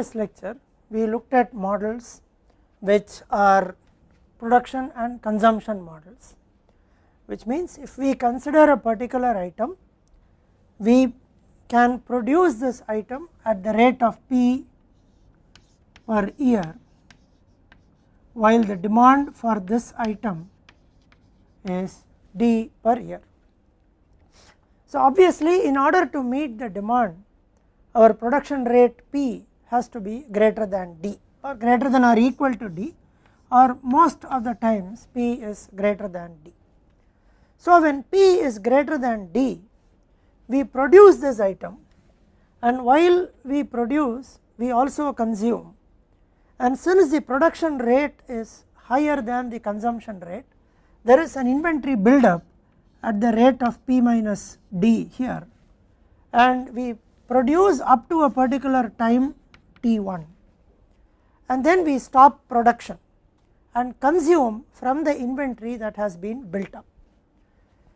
previous lecture we looked at models which are production and consumption models, which means if we consider a particular item, we can produce this item at the rate of P per year, while the demand for this item is D per year. So, obviously in order to meet the demand, our production rate P has to be greater than D or greater than or equal to D, or most of the times P is greater than D. So, when P is greater than D, we produce this item, and while we produce we also consume, and since the production rate is higher than the consumption rate, there is an inventory buildup at the rate of P minus D here, and we produce up to a particular time T1, and then we stop production and consume from the inventory that has been built up.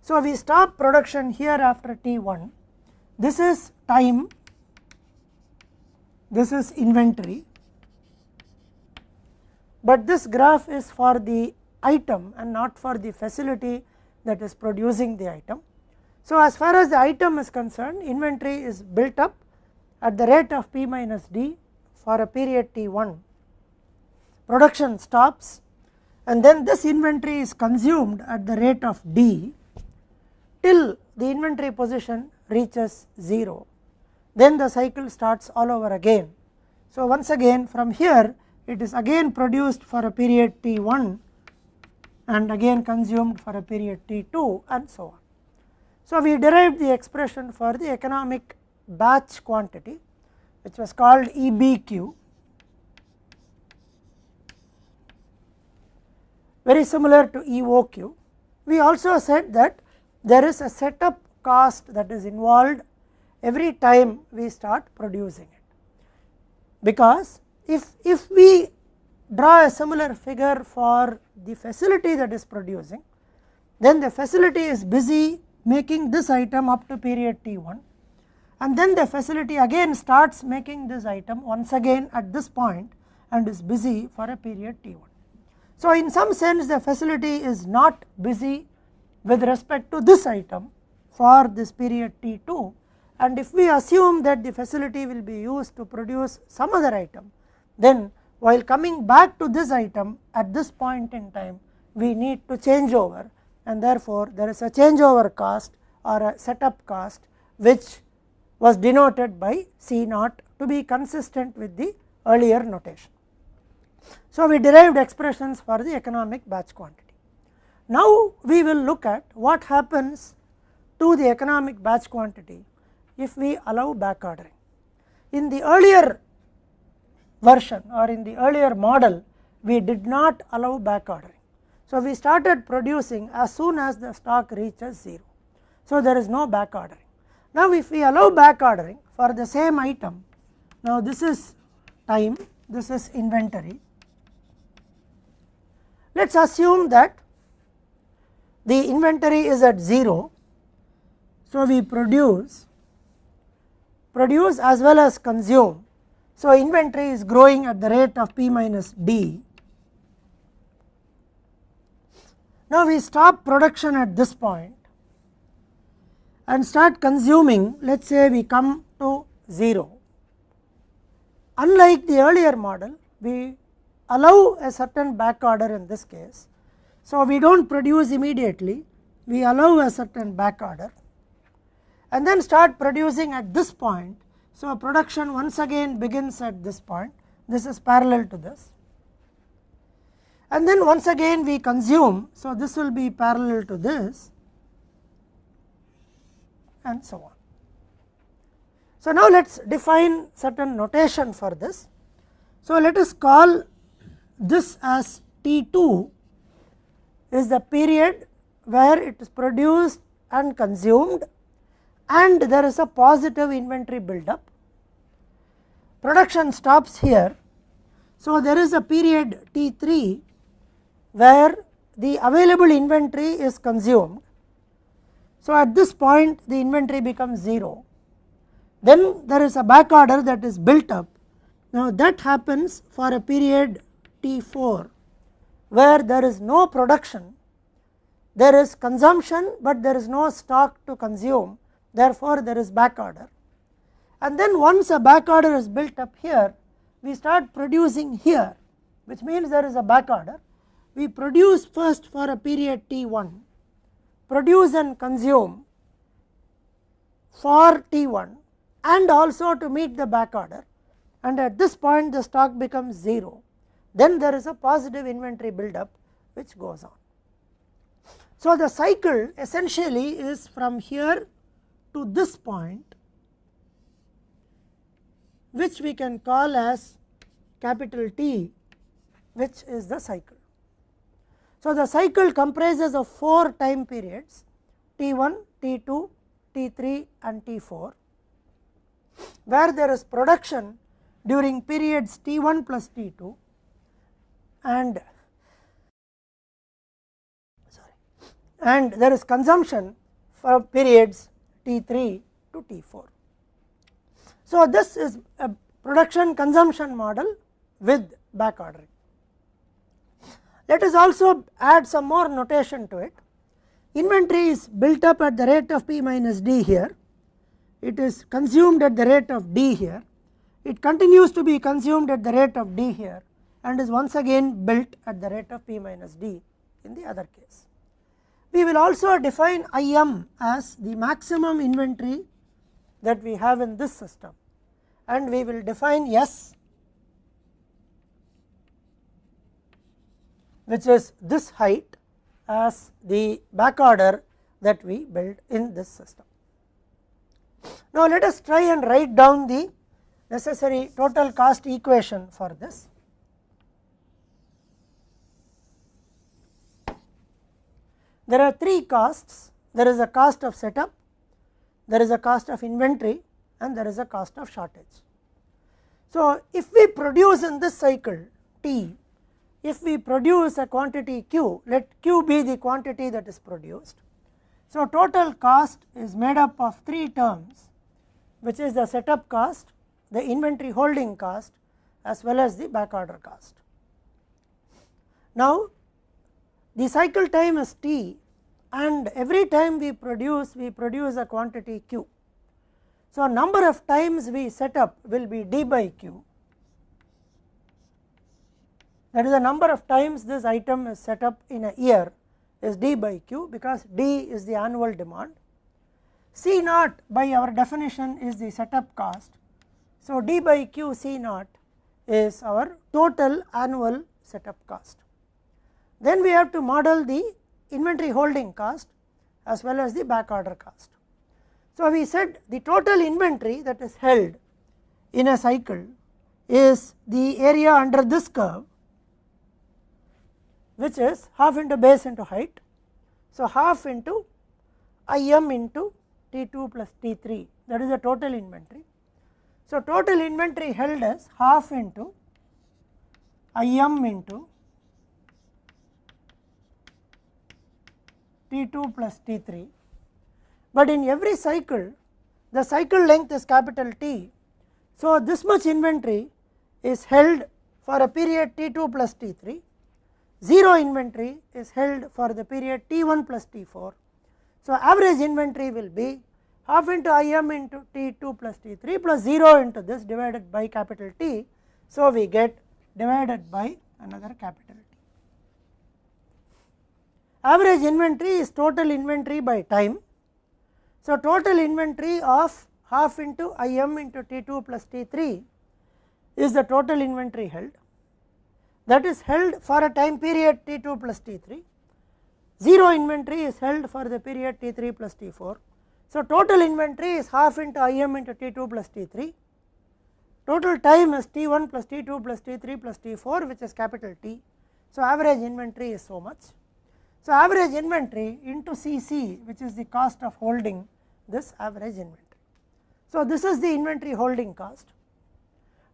So, we stop production here after T1, this is time, this is inventory, but this graph is for the item and not for the facility that is producing the item. So, as far as the item is concerned, inventory is built up at the rate of P minus D for a period T1, production stops, and then this inventory is consumed at the rate of D till the inventory position reaches 0, then the cycle starts all over again. So, once again from here it is again produced for a period T1 and again consumed for a period T2 and so on. So, we derived the expression for the economic batch quantity, which was called EBQ, very similar to EOQ. We also said that there is a setup cost that is involved every time we start producing it, because if we draw a similar figure for the facility that is producing, then the facility is busy making this item up to period T1, and then the facility again starts making this item once again at this point and is busy for a period T1. So, in some sense the facility is not busy with respect to this item for this period T2, and if we assume that the facility will be used to produce some other item, then while coming back to this item at this point in time we need to change over, and therefore there is a changeover cost or a setup cost which was denoted by C naught to be consistent with the earlier notation. So, we derived expressions for the economic batch quantity. Now, we will look at what happens to the economic batch quantity if we allow back ordering. In the earlier version or in the earlier model, we did not allow back ordering. So, we started producing as soon as the stock reaches 0. So, there is no back ordering. Now, if we allow back ordering for the same item, now this is time, this is inventory. Let us assume that the inventory is at 0. So, we produce as well as consume. So, inventory is growing at the rate of P minus D. Now, we stop production at this point and start consuming, let us say we come to 0. Unlike the earlier model, we allow a certain back order in this case. So, we do not produce immediately, we allow a certain back order and then start producing at this point. So, production once again begins at this point, this is parallel to this, and then once again we consume. So, this will be parallel to this and so on. So, now let us define certain notation for this. So, let us call this as T2 is the period where it is produced and consumed and there is a positive inventory buildup. Production stops here. So, there is a period T3 where the available inventory is consumed. So, at this point the inventory becomes 0. Then there is a back order that is built up Now that happens for a period T4 where there is no production, there is consumption but there is no stock to consume, therefore there is back order. And then once a back order is built up here, we start producing here, which means there is a back order. We produce first for a period T1, produce and consume for T1 and also to meet the back order, and at this point the stock becomes 0. Then there is a positive inventory buildup which goes on. So the cycle essentially is from here to this point, which we can call as capital T, which is the cycle. So the cycle comprises of 4 time periods T1, T2, T3 and T4, where there is production during periods T1 plus T2 and there is consumption for periods T3 to T4. So this is a production consumption model with back ordering. Let us also add some more notation to it. Inventory is built up at the rate of P minus D here, it is consumed at the rate of D here, it continues to be consumed at the rate of D here and is once again built at the rate of P minus D in the other case. We will also define IM as the maximum inventory that we have in this system, and we will define S, which is this height, as the back order that we build in this system. Now let us try and write down the necessary total cost equation for this. There are 3 costs. There is a cost of setup, there is a cost of inventory and there is a cost of shortage. So if we produce in this cycle T, if we produce a quantity Q, let Q be the quantity that is produced. So total cost is made up of 3 terms, which is the setup cost, the inventory holding cost as well as the back order cost. Now the cycle time is T and every time we produce a quantity Q. So number of times we set up will be D by Q, that is the number of times this item is set up in a year is D by Q, because D is the annual demand. C naught by our definition is the setup cost. So D by Q C naught is our total annual setup cost. Then we have to model the inventory holding cost as well as the back order cost. So we said the total inventory that is held in a cycle is the area under this curve, which is half into base into height. So half into IM into T2 plus T3, that is the total inventory. So total inventory held as half into IM into T2 plus T3, but in every cycle the cycle length is capital T. So this much inventory is held for a period T2 plus T3, 0 inventory is held for the period T1 plus T4. So average inventory will be half into IM into T2 plus T3 plus 0 into this divided by capital T. So we get divided by another capital T. Average inventory is total inventory by time. So total inventory of half into IM into T2 plus T3 is the total inventory held, that is held for a time period T2 plus T3. 0 inventory is held for the period T3 plus T4. So total inventory is half into IM into T2 plus T3. Total time is T1 plus T2 plus T3 plus T4, which is capital T. So average inventory is so much. So average inventory into CC, which is the cost of holding this average inventory. So this is the inventory holding cost,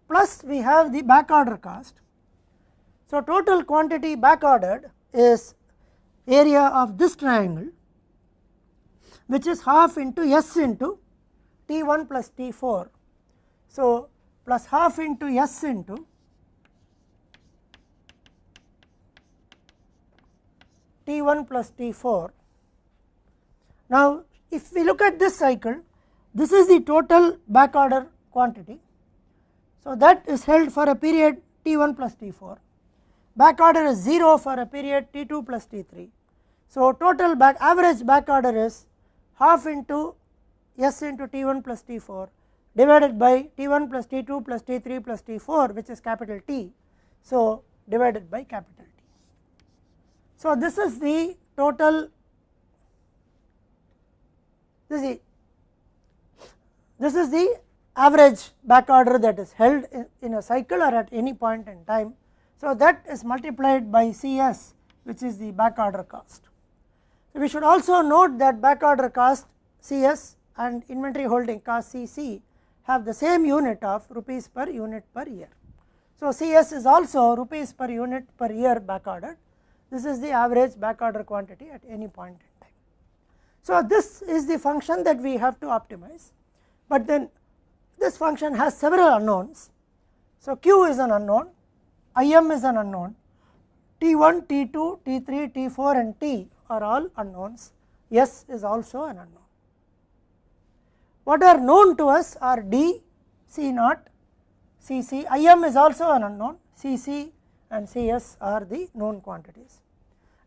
plus we have the back order cost. So total quantity back ordered is area of this triangle, which is half into S into T1 plus T4. So plus half into S into T1 plus T4. Now, if we look at this cycle, this is the total back order quantity. So, that is held for a period T1 plus T4. Back order is 0 for a period T2 plus T3. So, total average back order is half into S into T1 plus T4 divided by T1 plus T2 plus T3 plus T4, which is capital T. So, divided by capital T. So, this is the total, this is the average back order that is held in a cycle or at any point in time. So, that is multiplied by Cs, which is the back order cost. So, we should also note that back order cost Cs and inventory holding cost Cc have the same unit of rupees per unit per year. So, Cs is also rupees per unit per year back ordered. This is the average back order quantity at any point in time. So, this is the function that we have to optimize, but then this function has several unknowns. So, Q is an unknown, Im is an unknown, T1, T2, T3, T4 and T are all unknowns, S is also an unknown. What are known to us are D, C naught, Cc, Im is also an unknown, Cc and Cs are the known quantities.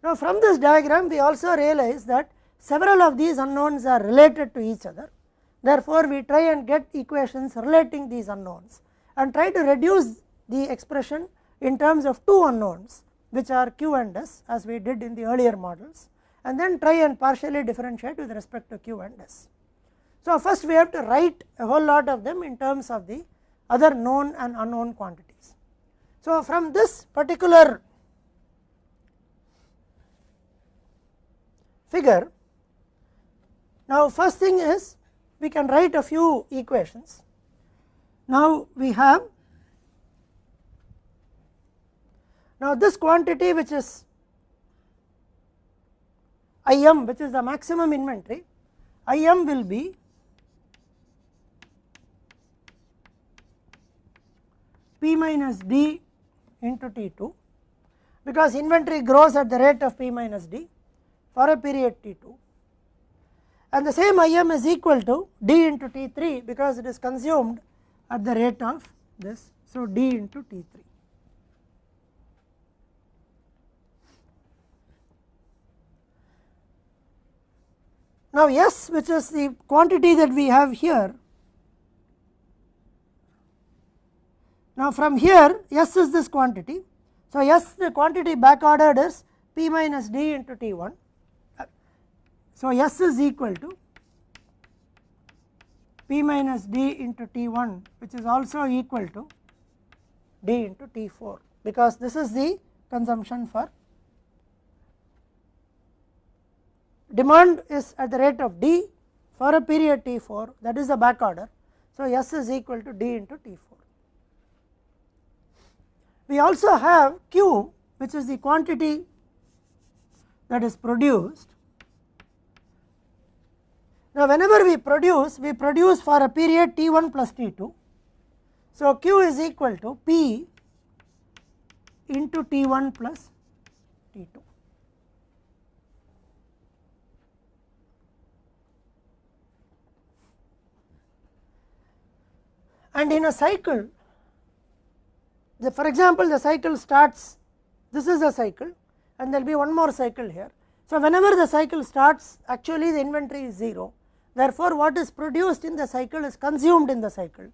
Now, from this diagram we also realize that several of these unknowns are related to each other. Therefore, we try and get equations relating these unknowns and try to reduce the expression in terms of two unknowns, which are Q and S, as we did in the earlier models, and then try and partially differentiate with respect to Q and S. So, first we have to write a whole lot of them in terms of the other known and unknown quantities. So, from this particular figure, now first thing is we can write a few equations. Now, we have this quantity which is Im, which is the maximum inventory, Im will be P minus D into T2, because inventory grows at the rate of P minus D for a period T2, and the same Im is equal to D into T3 because it is consumed at the rate of this. So, D into T3. Now, S, which is the quantity that we have here. Now, from here S is this quantity. So, S, the quantity back ordered is P minus D into T1. So, S is equal to P minus D into T1, which is also equal to D into T4, because this is the consumption for demand is at the rate of D for a period T4, that is the back order. So, S is equal to D into T4. We also have Q, which is the quantity that is produced. Now, whenever we produce for a period T1 plus T2. So, Q is equal to P into T1 plus T2. And in a cycle, for example, the cycle starts, this is a cycle and there will be one more cycle here. So, whenever the cycle starts, actually the inventory is 0. Therefore, what is produced in the cycle is consumed in the cycle.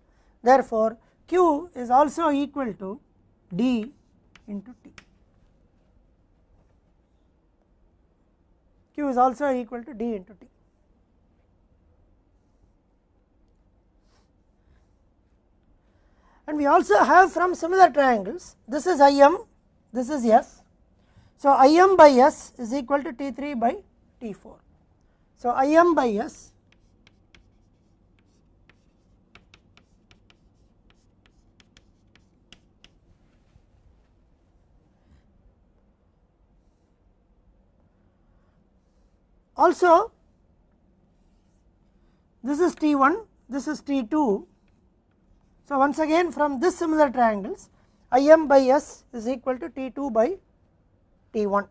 Therefore, Q is also equal to D into T. Q is also equal to D into T. And we also have from similar triangles, this is Im, this is S. So, Im by S is equal to T3 by T4. So, Im by S also, this is T1, this is T2. So, once again from this similar triangles Im by S is equal to T2 by T1.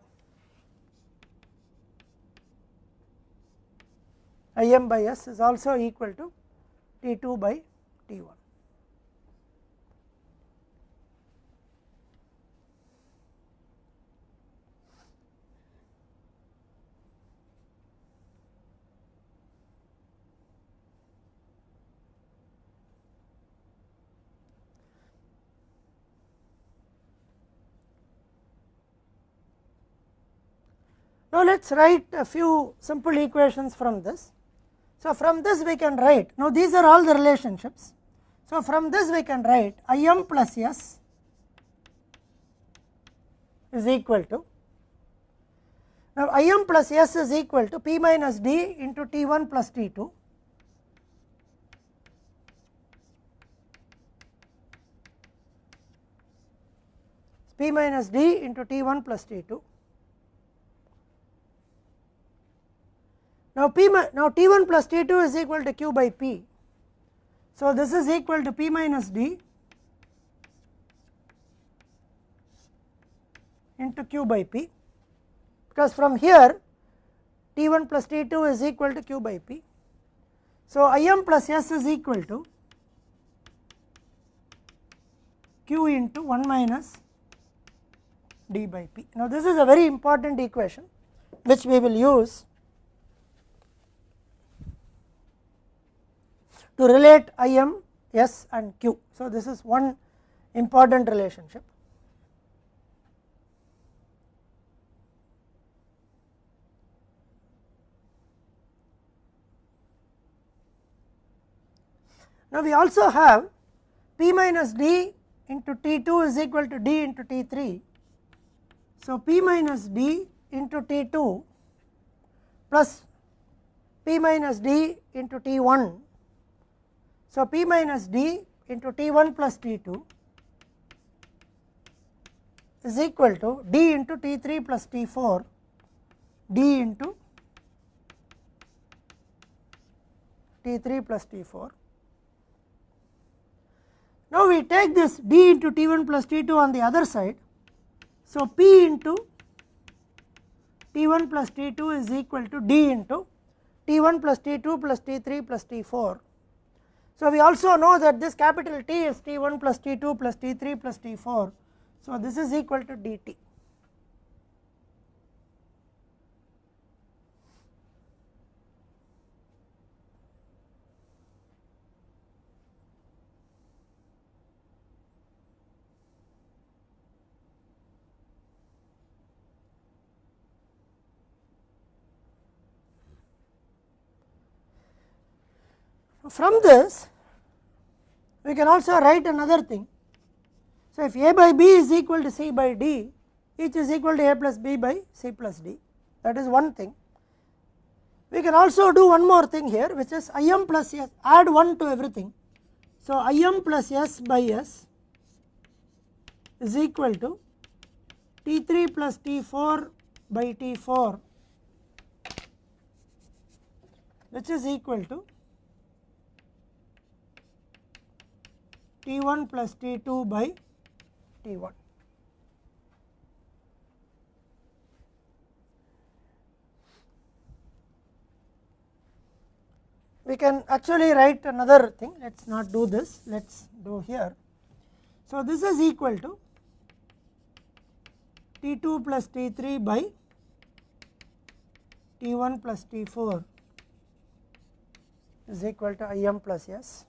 Im by S is also equal to T2 by T1. Now, let us write a few simple equations from this. So, from this we can write, now these are all the relationships. So, from this we can write Im plus S is equal to, now Im plus S is equal to P minus D into T1 plus T2 P minus D into T1 plus T2. Now T1 plus T2 is equal to Q by P. So, this is equal to P minus D into Q by P, because from here T1 plus T2 is equal to Q by P. So, Im plus S is equal to Q into 1 minus D by P. Now, this is a very important equation which we will use to relate Im, S and Q. So, this is one important relationship. Now, we also have P minus D into T2 is equal to D into T3. So, P minus D into T2 plus P minus D into T1. So, P minus D into T1 plus T2 is equal to D into T3 plus T4 D into T3 plus T4. Now, we take this D into T1 plus T2 on the other side. So, P into T1 plus T2 is equal to D into T1 plus T2 plus T3 plus T4. So, we also know that this capital T is T1 plus T2 plus T3 plus T4. So, this is equal to dt. From this we can also write another thing. So, if A by B is equal to C by D, each is equal to A plus B by C plus D, that is one thing. We can also do one more thing here, which is Im plus S, add 1 to everything. So, Im plus S by S is equal to T3 plus T4 by T4, which is equal to T1 plus T2 by T1. We can actually write another thing, let us not do this, let us do here. So, this is equal to T2 plus T3 by T1 plus T4 is equal to Im plus S.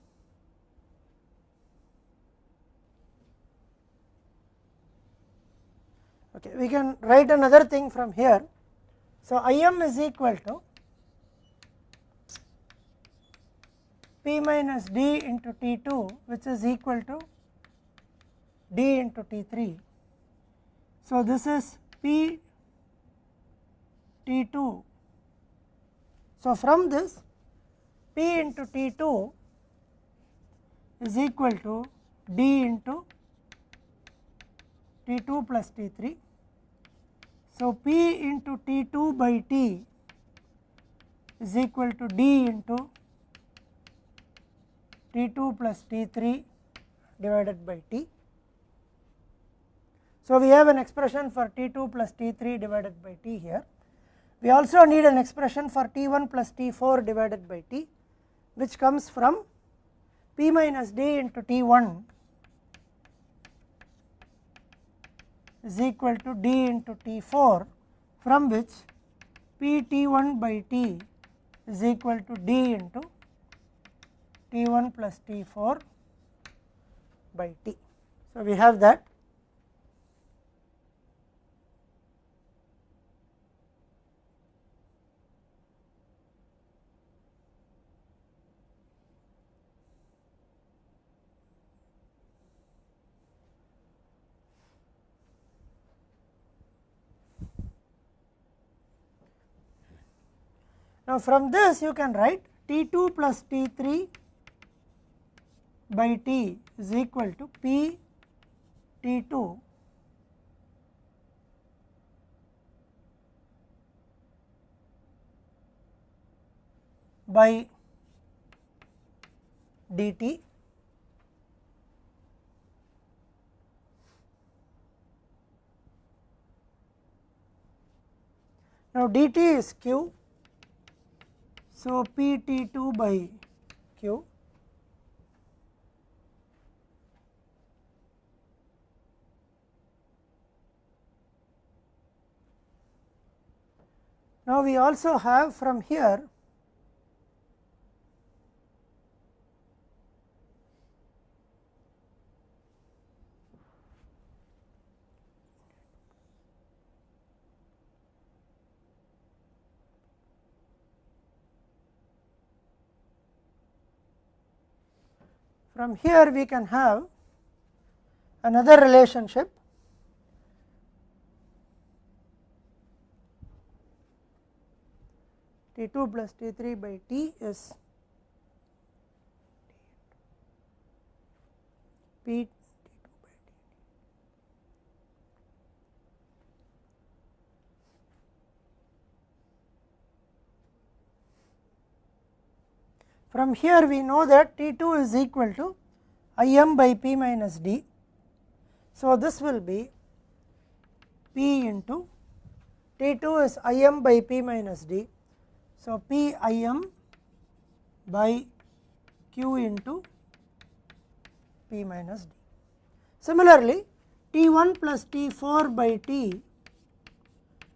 Okay, we can write another thing from here. So, Im is equal to P minus D into T2, which is equal to D into T3. So, this is P T2. So, from this P into T2 is equal to D into T2 plus T3. So, P into T2 by T is equal to D into T2 plus T3 divided by T. So, we have an expression for T2 plus T3 divided by T here. We also need an expression for T1 plus T4 divided by T, which comes from P minus D into T1 is equal to D into T4, from which P T1 by T is equal to D into T1 plus T4 by T. So, we have that. Now, from this you can write T2 plus T3 by T is equal to P T2 by dt. Now, dt is q. So, P T2 by q now we also have from here we can have another relationship T2 plus T3 by T is P T2 by T. From here we know that T2 is equal to Im by P minus D. So, this will be P into T2 is Im by P minus D. So, P Im by Q into P minus D. Similarly, T1 plus T4 by T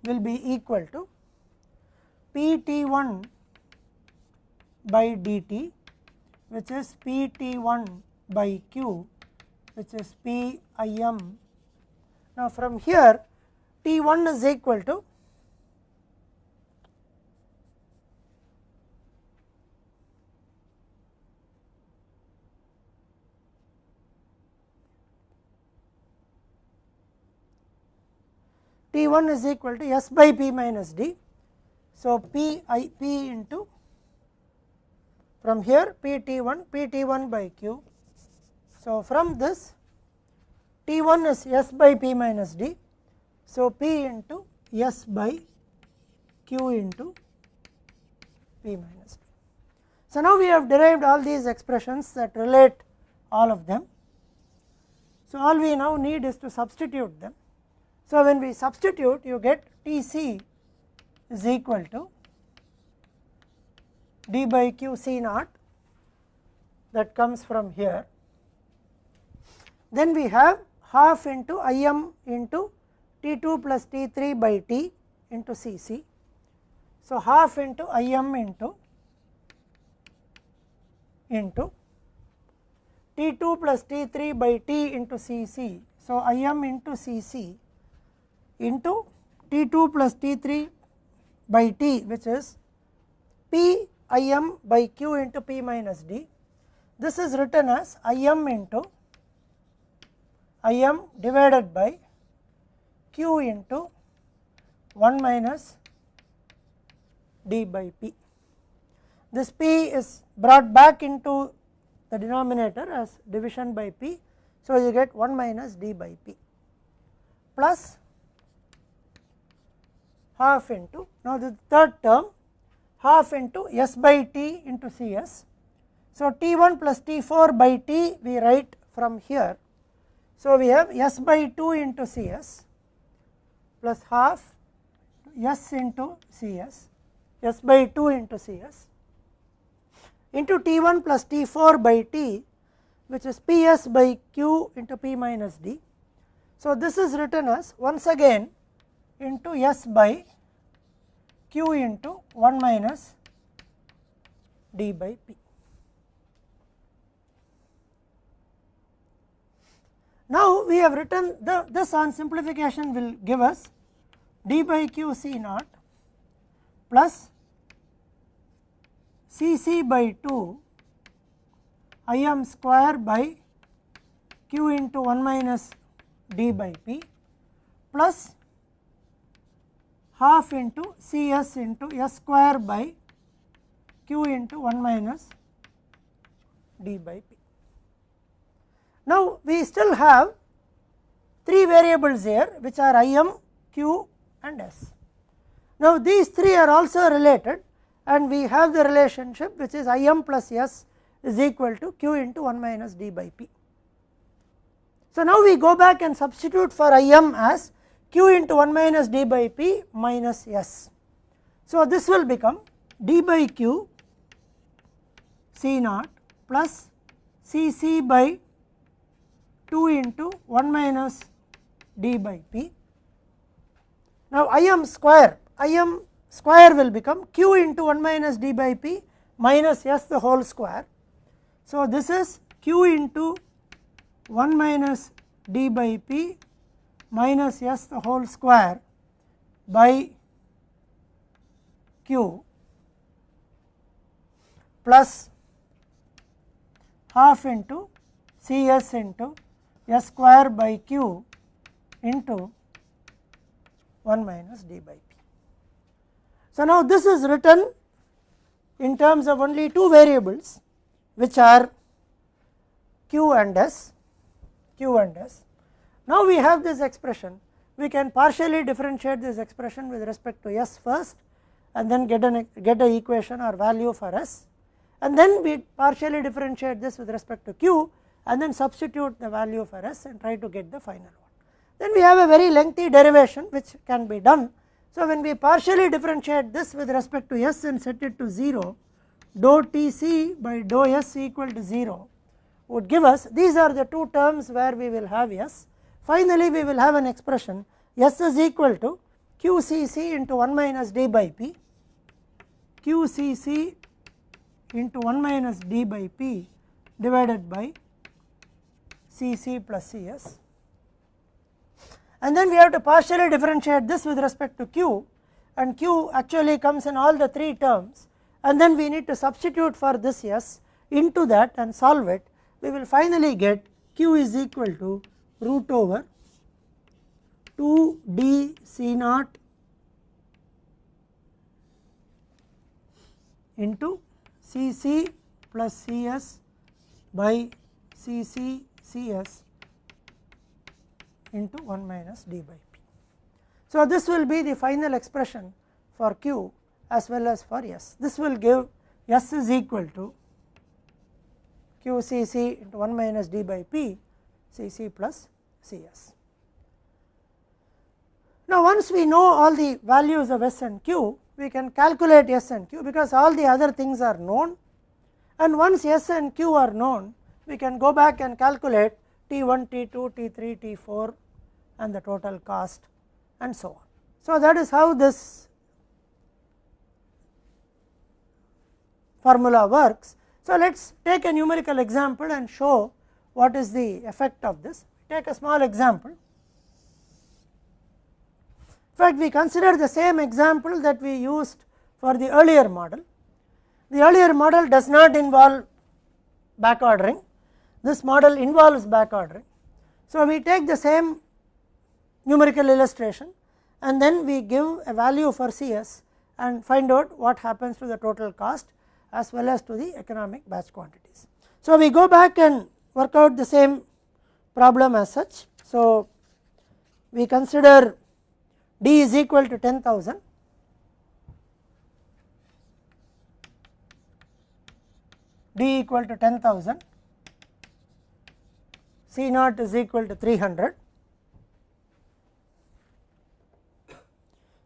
will be equal to P T1 by dt, which is P T1 by Q, which is P Im. Now, from here T1 is equal to T1 is equal to S by P minus D. So, P into from here P T1 by Q. So, from this T1 is S by P minus D. So, P into S by Q into P minus D. So, now we have derived all these expressions that relate all of them. So, all we now need is to substitute them. So, when we substitute, you get Tc is equal to d by q c naught, that comes from here. Then we have half into Im into T2 plus T3 by T into Cc. So, half into Im into T2 plus T3 by T into Cc. So, Im into Cc into T2 plus T3 by T, which is P Im by Q into P minus D. This is written as Im into Im divided by Q into 1 minus D by P. This P is brought back into the denominator as division by P. So, you get 1 minus D by P plus half into, now the third term, half into S by T into Cs. So, T1 plus T4 by T we write from here. So, we have S by 2 into Cs plus half S into Cs, S by 2 into Cs into T1 plus T4 by T, which is Ps by Q into P minus D. So, this is written as once again into S by Q into 1 minus D by P. Now, we have written this on simplification will give us d by q C naught plus C c by 2 I m square by q into 1 minus d by p plus half into C s into s square by q into 1 minus d by p. Now, we still have 3 variables here which are I m, q and s. Now, these 3 are also related and we have the relationship which is I m plus s is equal to q into 1 minus d by p. So, now we go back and substitute for I m as q into 1 minus d by p minus s. So, this will become d by q C naught plus C c by 2 into 1 minus d by p. Now, I m square will become q into 1 minus d by p minus s the whole square. So, this is q into 1 minus d by p minus s the whole square by q plus half into C s into s square by q into 1 minus d by p. So, now this is written in terms of only 2 variables which are q and s. Now, we have this expression, we can partially differentiate this expression with respect to s first and then get an equation or value for s, and then we partially differentiate this with respect to q and then substitute the value for s and try to get the final one. Then we have a very lengthy derivation which can be done. So, when we partially differentiate this with respect to s and set it to 0, dou T c by dou s equal to 0 would give us, these are the 2 terms where we will have s. Finally, we will have an expression s is equal to q c c into 1 minus d by p, q c c into 1 minus d by p divided by C c plus C s, and then we have to partially differentiate this with respect to q, and q actually comes in all the 3 terms, and then we need to substitute for this s into that and solve it. We will finally get q is equal to root over 2 d C naught into C c plus C s by C c C s into 1 minus d by p. So, this will be the final expression for q as well as for s. This will give s is equal to q c c into 1 minus d by p C c plus C s. Now, once we know all the values of s and q, we can calculate s and q because all the other things are known, and once s and q are known, we can go back and calculate T1, T2, T3, T4 and the total cost and so on. So, that is how this formula works. So, let us take a numerical example and show what is the effect of this. Take a small example. In fact, we consider the same example that we used for the earlier model. The earlier model does not involve back ordering. This model involves back ordering. So, we take the same numerical illustration and then we give a value for Cs and find out what happens to the total cost as well as to the economic batch quantities. So, we go back and work out the same problem as such. So, we consider D is equal to 10,000, D equal to 10,000 C naught is equal to 300,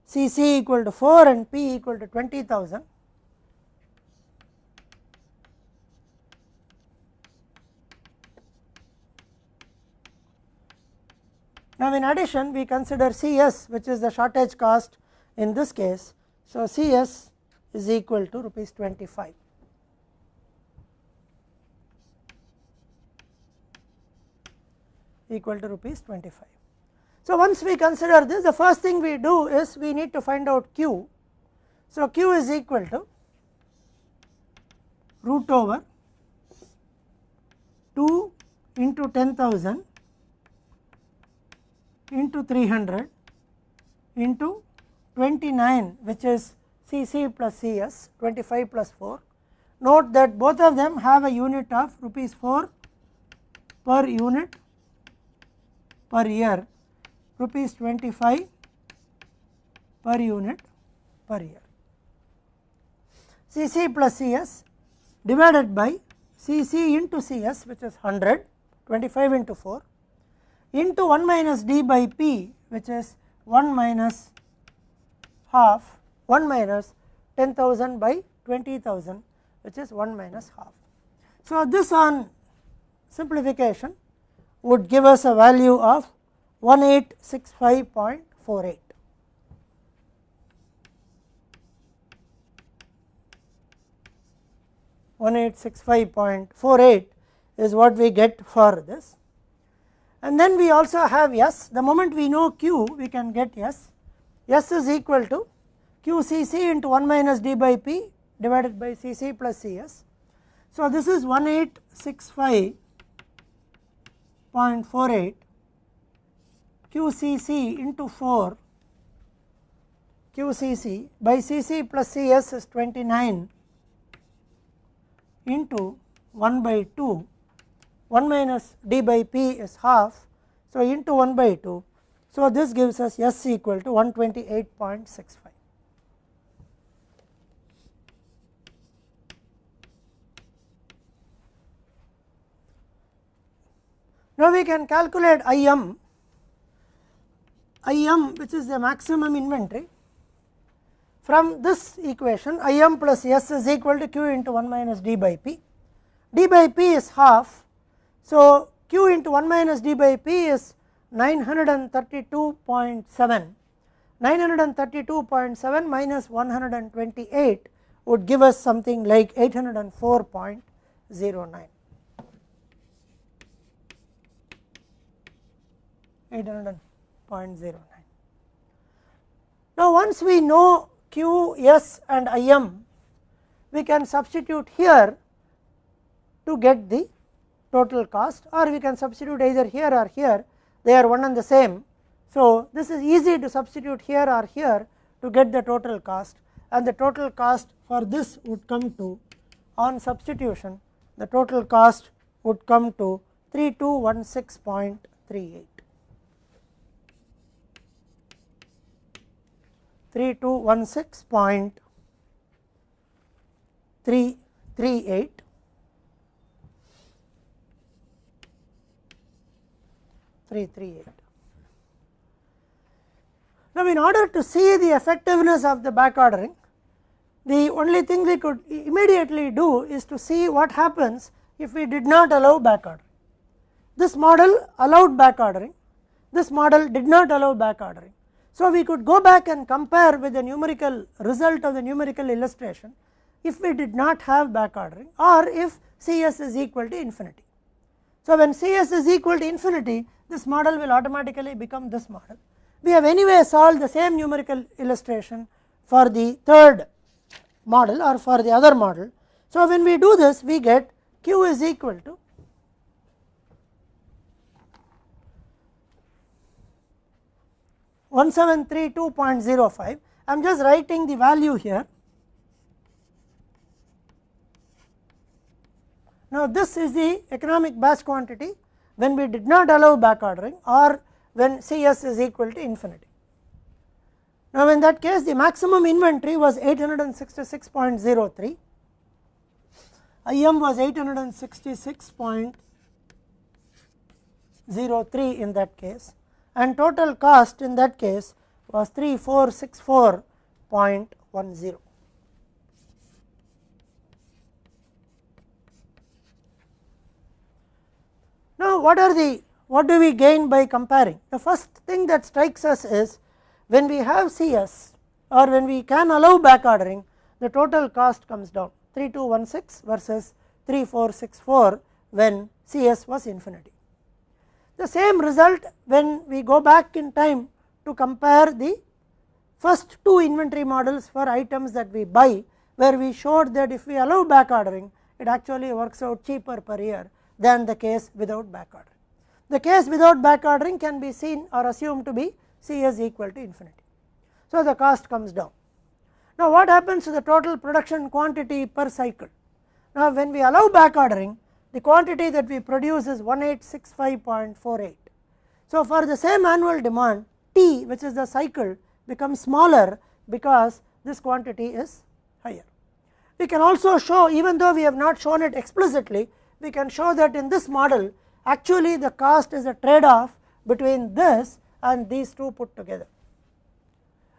Cc equal to 4 and P equal to 20,000. Now, in addition we consider Cs, which is the shortage cost in this case. So, Cs is equal to rupees 25. Equal to rupees 25. So, once we consider this, the first thing we do is we need to find out Q. So, Q is equal to root over 2 into 10,000 into 300 into 29, which is Cc plus Cs, 25 plus 4. Note that both of them have a unit of rupees 4 per unit per year, rupees 25 per unit per year. Cc plus Cs divided by Cc into Cs, which is 100, 25 into 4, into 1 minus d by P, which is 1 minus half, 1 minus 10,000 by 20,000, which is 1 minus half. So, this on simplification would give us a value of 1865.48. $1865.48 is what we get for this. And then we also have S. The moment we know Q, we can get S. S is equal to QCc into 1 minus d by P divided by Cc plus Cs. So, this is 1865.48 QCc into 4 QCc by Cc plus Cs is 29 into 1 by 2, 1 minus d by P is half, so into 1 by 2. So, this gives us S equal to 128.65. Now, we can calculate IM, which is the maximum inventory. From this equation, IM plus S is equal to Q into 1 minus d by P. D by P is half. So, Q into 1 minus d by P is 932.7. 932.7 minus 128 would give us something like 804.09. Now, once we know Q, S and IM, we can substitute here to get the total cost, or we can substitute either here or here, they are one and the same. So, this is easy to substitute here or here to get the total cost, and the total cost for this would come to, on substitution, the total cost would come to 3216.38. 3216.338. Now, in order to see the effectiveness of the back ordering, the only thing we could immediately do is to see what happens if we did not allow back ordering. This model allowed back ordering, this model did not allow back ordering. So, we could go back and compare with the numerical result of the numerical illustration if we did not have back ordering, or if Cs is equal to infinity. So, when Cs is equal to infinity, this model will automatically become this model. We have anyway solved the same numerical illustration for the third model or for the other model. So, when we do this, we get Q is equal to 1732.05. I am just writing the value here. Now, this is the economic batch quantity when we did not allow back ordering, or when Cs is equal to infinity. Now, in that case, the maximum inventory was 866.03, IM was 866.03, 3403 in that case, and total cost in that case was 3464.10. Now, what do we gain by comparing? The first thing that strikes us is when we have CS or when we can allow back ordering, the total cost comes down 3216 versus 3464 when CS was infinity. The same result when we go back in time to compare the first two inventory models for items that we buy, where we showed that if we allow back ordering, it actually works out cheaper per year than the case without back ordering. The case without back ordering can be seen or assumed to be CS equal to infinity. So, the cost comes down. Now, what happens to the total production quantity per cycle? Now, when we allow back ordering, the quantity that we produce is 1865.48. So, for the same annual demand, T, which is the cycle, becomes smaller because this quantity is higher. We can also show, even though we have not shown it explicitly, we can show that in this model actually the cost is a trade off between this and these two put together.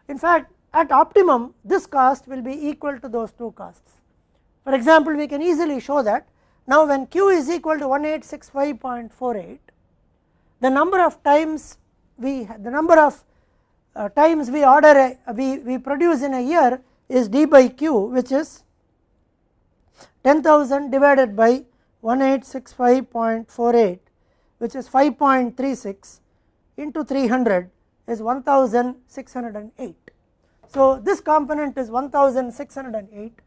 In fact, at optimum this cost will be equal to those two costs. For example, we can easily show that now when Q is equal to 1865.48, the number of times we order we produce in a year is D by Q, which is 10,000 divided by 1865.48, which is 5.36 into 300 is 1608. So, this component is 1608,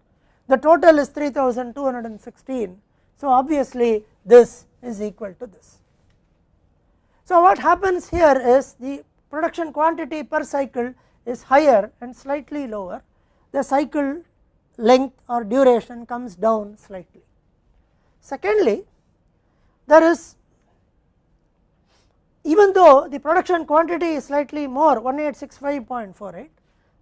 the total is 3216. So, obviously this is equal to this. So, what happens here is the production quantity per cycle is higher and slightly lower, the cycle length or duration comes down slightly. Secondly, there is, even though the production quantity is slightly more 1865.48,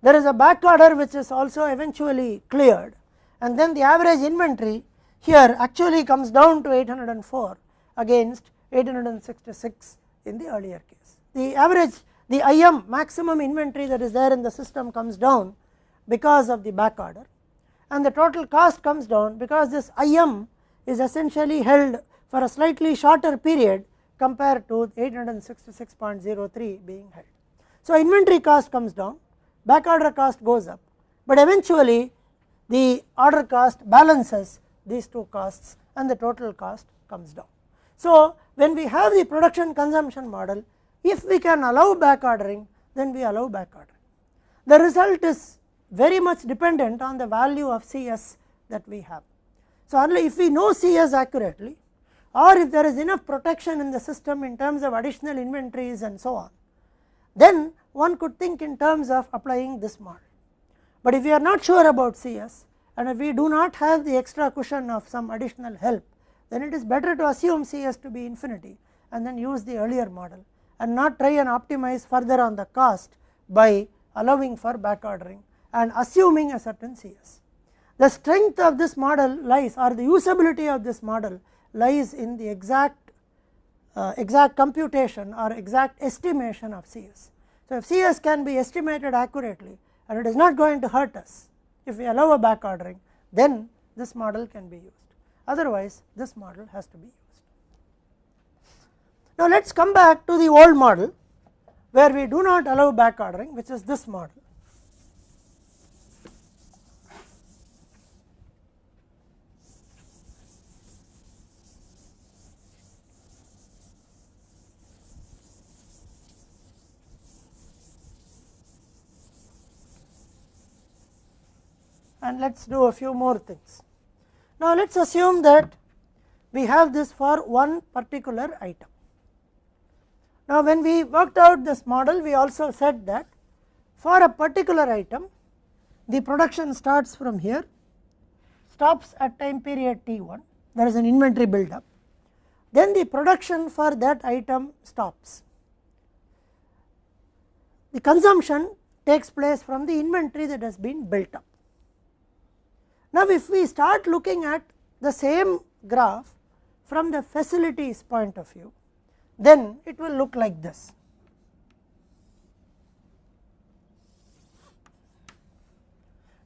there is a back order which is also eventually cleared, and then the average inventory here actually comes down to 804 against 866 in the earlier case. The average, the IM maximum inventory that is there in the system comes down because of the back order, and the total cost comes down because this IM is essentially held for a slightly shorter period compared to 866.03 being held. So, inventory cost comes down, back order cost goes up, but eventually the order cost balances these two costs and the total cost comes down. So, when we have the production consumption model, if we can allow back ordering, then we allow back ordering. The result is very much dependent on the value of CS that we have. So, only if we know CS accurately, or if there is enough protection in the system in terms of additional inventories and so on, then one could think in terms of applying this model. But if we are not sure about CS and if we do not have the extra cushion of some additional help, then it is better to assume CS to be infinity and then use the earlier model and not try and optimize further on the cost by allowing for back ordering and assuming a certain CS. The strength of this model lies, or the usability of this model lies in the exact computation or exact estimation of CS. So, if CS can be estimated accurately and it is not going to hurt us if we allow a back ordering, then this model can be used, otherwise this model has to be used. Now, let us come back to the old model where we do not allow back ordering, which is this model. And let us do a few more things. Now, let us assume that we have this for one particular item. Now, when we worked out this model, we also said that for a particular item, the production starts from here, stops at time period T1, there is an inventory build up, then the production for that item stops. The consumption takes place from the inventory that has been built up. Now, if we start looking at the same graph from the facilities point of view, then it will look like this.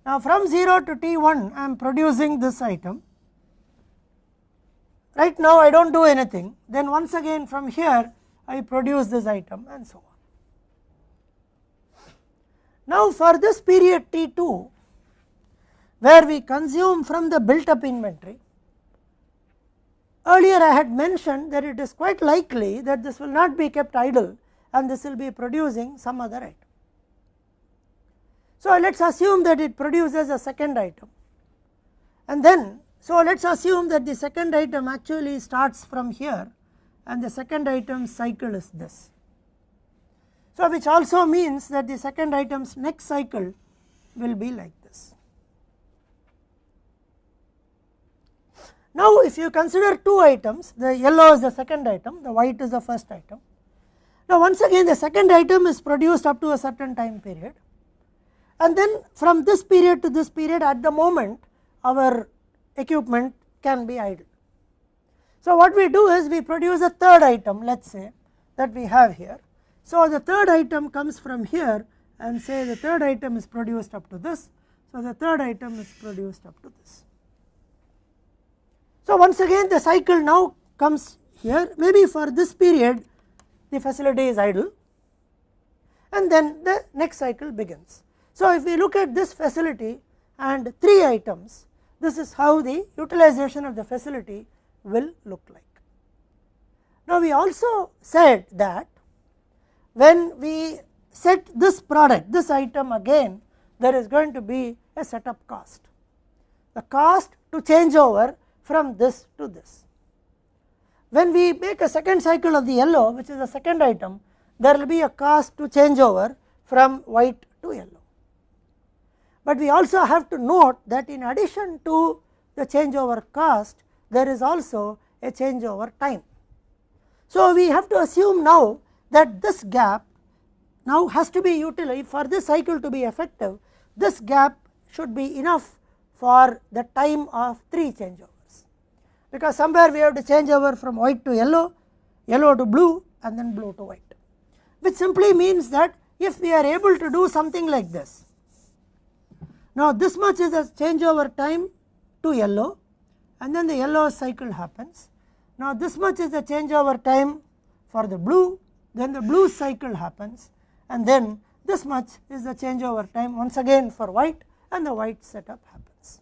Now from 0 to T1 I am producing this item. Right now I do not do anything, then once again from here I produce this item and so on. Now for this period T2, where we consume from the built up inventory, earlier I had mentioned that it is quite likely that this will not be kept idle and this will be producing some other item. So let us assume that it produces a second item, and then so let us assume that the second item actually starts from here and the second item cycle is this. So which also means that the second item's next cycle will be like this. Now if you consider two items, the yellow is the second item, the white is the first item. Now once again the second item is produced up to a certain time period, and then from this period to this period at the moment our equipment can be idle. So what we do is we produce a third item, let us say that we have here. So the third item comes from here and say the third item is produced up to this. So the third item is produced up to this. So once again the cycle now comes here, maybe for this period the facility is idle and then the next cycle begins. So if we look at this facility and 3 items, this is how the utilization of the facility will look like. Now we also said that when we set this product, this item again, there is going to be a setup cost, the cost to change over from this to this. When we make a second cycle of the yellow, which is the second item, there will be a cost to change over from white to yellow. But we also have to note that in addition to the changeover cost, there is also a changeover time. So we have to assume now that this gap now has to be utilized for this cycle to be effective. This gap should be enough for the time of 3 changeovers, because somewhere we have to change over from white to yellow, yellow to blue and then blue to white, which simply means that if we are able to do something like this, now this much is the changeover time to yellow and then the yellow cycle happens. Now this much is the changeover time for the blue, then the blue cycle happens, and then this much is the changeover time once again for white and the white setup happens.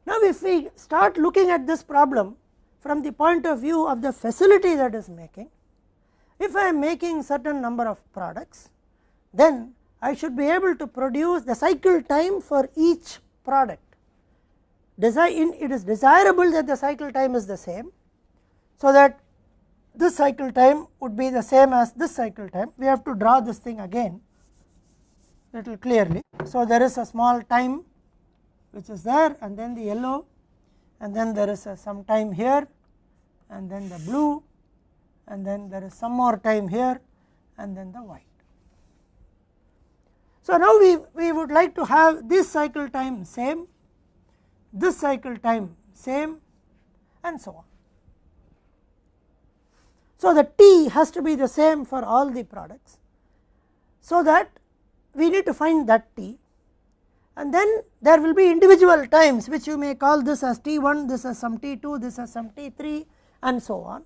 Now if we start looking at this problem from the point of view of the facility that is making, if I am making certain number of products, then I should be able to produce the cycle time for each product. It is desirable that the cycle time is the same, so that this cycle time would be the same as this cycle time. We have to draw this thing again little clearly. So there is a small time which is there, and then the yellow, and then there is some time here, and then the blue, and then there is some more time here, and then the white. So now we would like to have this cycle time same, this cycle time same, and so on. So the T has to be the same for all the products, so that we need to find that T, and then there will be individual times which you may call this as T1, this as some T2, this as some T3 and so on,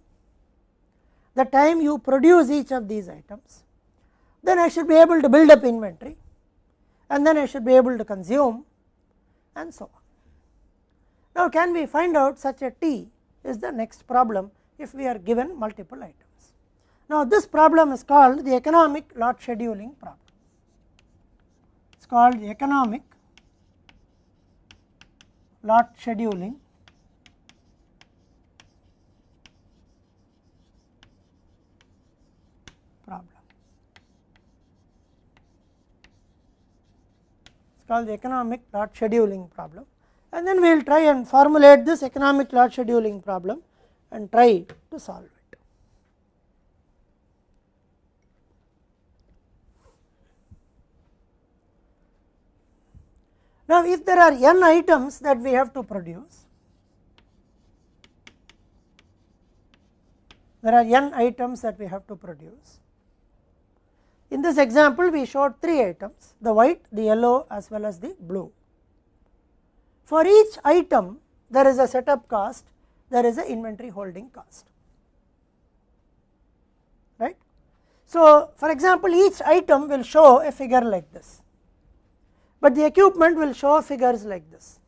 the time you produce each of these items. Then I should be able to build up inventory, and then I should be able to consume and so on. Now can we find out such a T is the next problem if we are given multiple items. Now this problem is called the economic lot scheduling problem. It is called the economic lot scheduling problem. It is called the economic lot scheduling problem, and then we will try and formulate this economic lot scheduling problem and try to solve it. Now if there are n items that we have to produce, there are n items that we have to produce. In this example we showed 3 items, the white, the yellow as well as the blue. For each item there is a setup cost, there is a inventory holding cost, right. So, for example, each item will show a figure like this, but the equipment will show figures like this.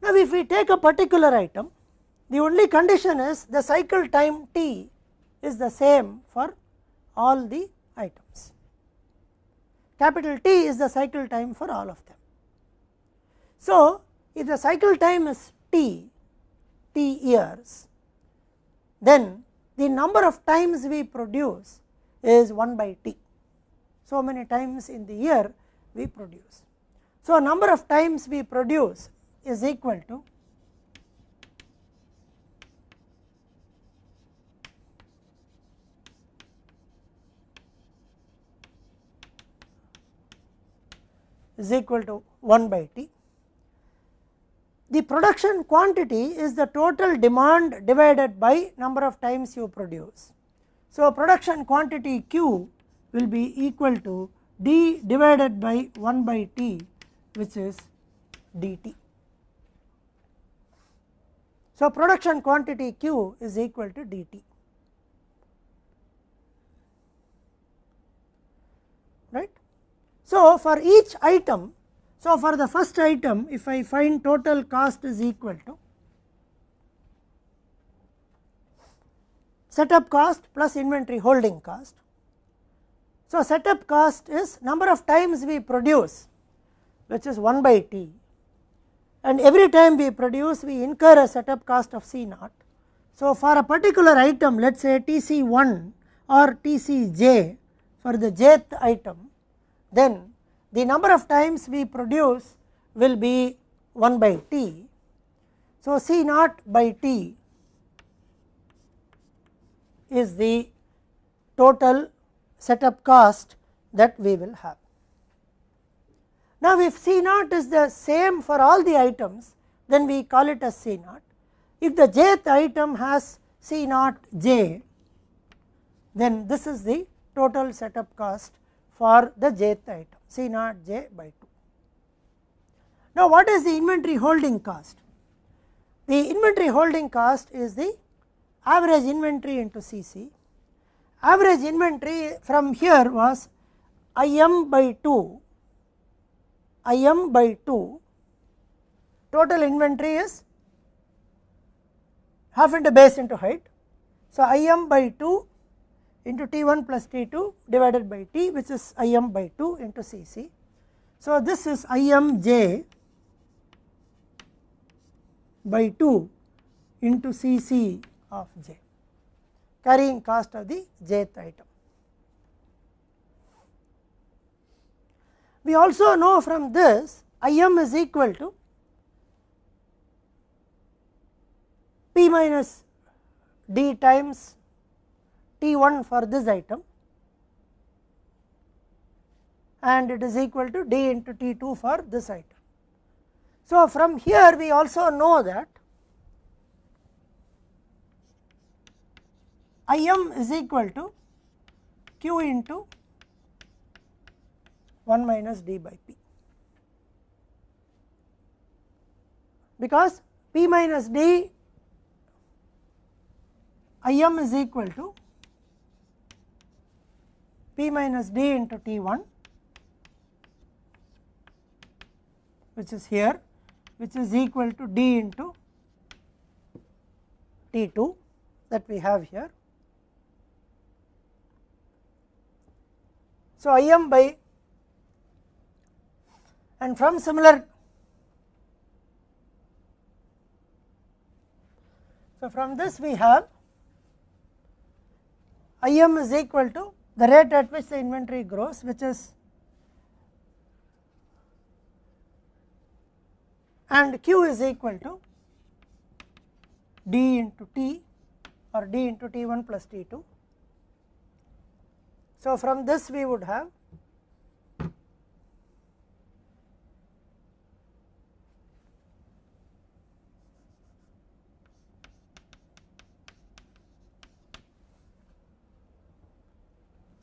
Now, if we take a particular item, the only condition is the cycle time T is the same for all the items. Capital T is the cycle time for all of them. So, if the cycle time is T years, then the number of times we produce is 1 by T. So many times in the year we produce. So, number of times we produce is equal to is equal to 1 by T. The production quantity is the total demand divided by number of times you produce. So, production quantity Q will be equal to D divided by 1 by T, which is dt. So, production quantity Q is equal to dt, right. So, for each item, so for the first item, if I find total cost is equal to setup cost plus inventory holding cost. So, setup cost is number of times we produce, which is 1 by T, and every time we produce we incur a setup cost of C naught. So, for a particular item, let us say TC1 or TCJ for the jth item, then the number of times we produce will be 1 by T. So, C naught by T is the total setup cost that we will have. Now, if C naught is the same for all the items, then we call it as C naught. If the jth item has C naught j, then this is the total setup cost for the jth item, C naught j by 2. Now, what is the inventory holding cost? The inventory holding cost is the average inventory into CC. Average inventory from here was IM by 2, IM by 2, total inventory is half into base into height. So, IM by 2 into T1 plus T2 divided by T, which is IM by 2 into CC. So, this is IMJ by 2 into CC of J, carrying cost of the jth item. We also know from this IM is equal to P minus D times T1 for this item, and it is equal to D into T2 for this item. So, from here we also know that IM is equal to Q into 1 minus D by P, because P minus D IM is equal to P minus D into T1, which is here, which is equal to D into T2 that we have here. So, IM by, and from similar, so from this we have IM is equal to the rate at which the inventory grows, which is, and Q is equal to D into T or D into T1 plus T2. So, from this we would have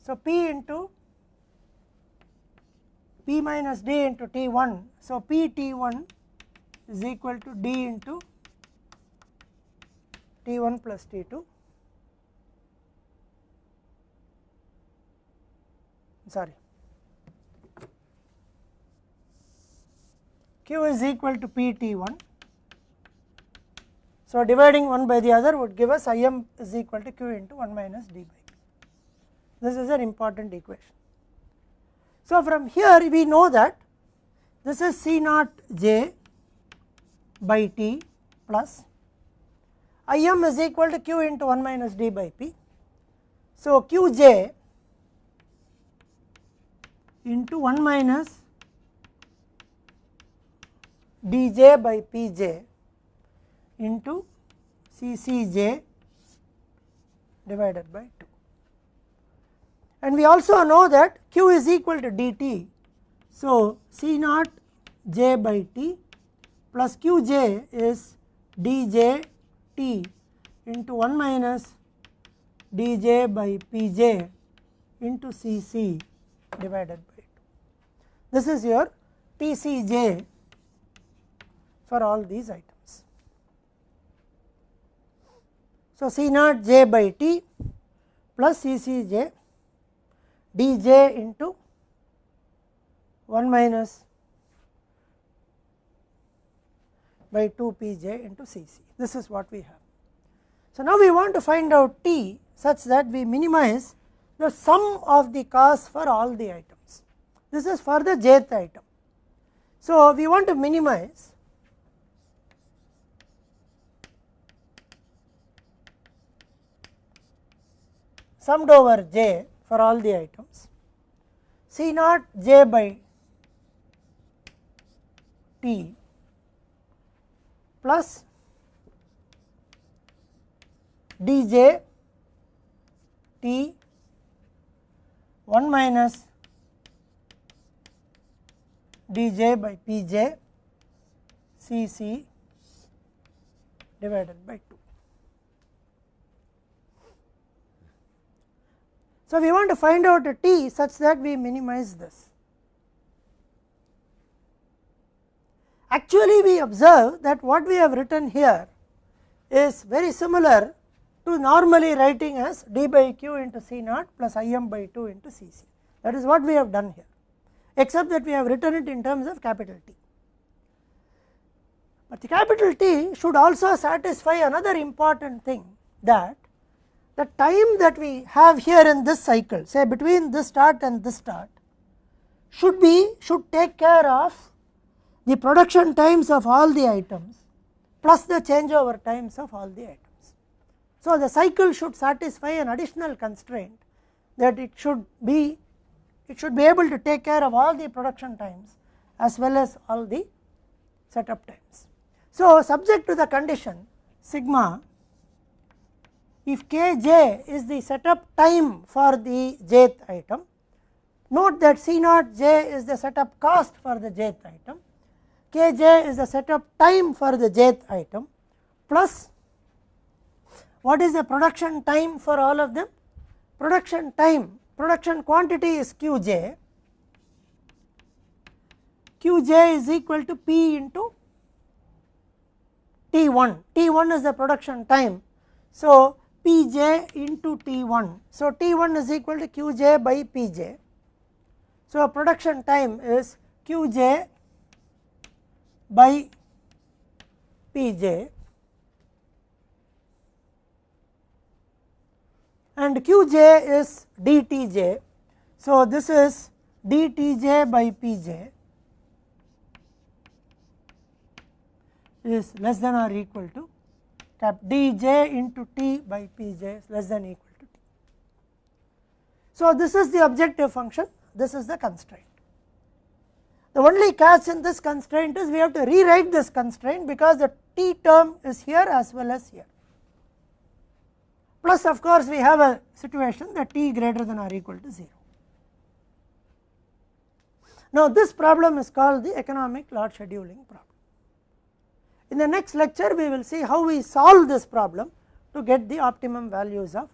So, P into P minus D into T1. So, P T1 is equal to D into T1 plus T2. Sorry, Q is equal to P T1. So, dividing one by the other would give us Im is equal to Q into 1 minus D by P. This is an important equation. So, from here we know that this is C naught j by T plus Im is equal to Q into 1 minus D by P. So, Qj into 1 minus dj by pj into ccj divided by 2. And we also know that q is equal to dt. So, C naught j by t plus qj is dj t into 1 minus dj by pj into cc divided by 2. This is your TCJ for all these items. So, C naught j by t plus CCJ dj into 1 minus by 2 pj into cc. This is what we have. So, now we want to find out t such that we minimize the sum of the cost for all the items. This is for the jth item. So, we want to minimize summed over j for all the items, C naught j by t plus dj t 1 minus dj by pj cc divided by 2. So, we want to find out a t such that we minimize this. Actually, we observe that what we have written here is very similar to normally writing as d by q into C naught plus Im by 2 into Cc. That is what we have done here, except that we have written it in terms of capital T. But the capital T should also satisfy another important thing, that the time that we have here in this cycle, say between this start and this start, should take care of the production times of all the items plus the changeover times of all the items. So, the cycle should satisfy an additional constraint, that it should be able to take care of all the production times as well as all the setup times. So, subject to the condition sigma, if kj is the setup time for the jth item, note that C naught j is the setup cost for the jth item, kj is the setup time for the jth item, plus what is the production time for all of them? Production time, production quantity is qj, qj is equal to p into T1, T1 is the production time. So, Pj into T1, so T1 is equal to Qj by Pj. So, production time is Qj by Pj, and Qj is dTj. So, this is dTj by Pj is less than or equal to cap dj into t by pj is less than or equal to t. So, this is the objective function, this is the constraint. The only catch in this constraint is we have to rewrite this constraint because the t term is here as well as here. Plus, of course, we have a situation that t greater than or equal to 0. Now, this problem is called the economic lot scheduling problem. In the next lecture, we will see how we solve this problem to get the optimum values of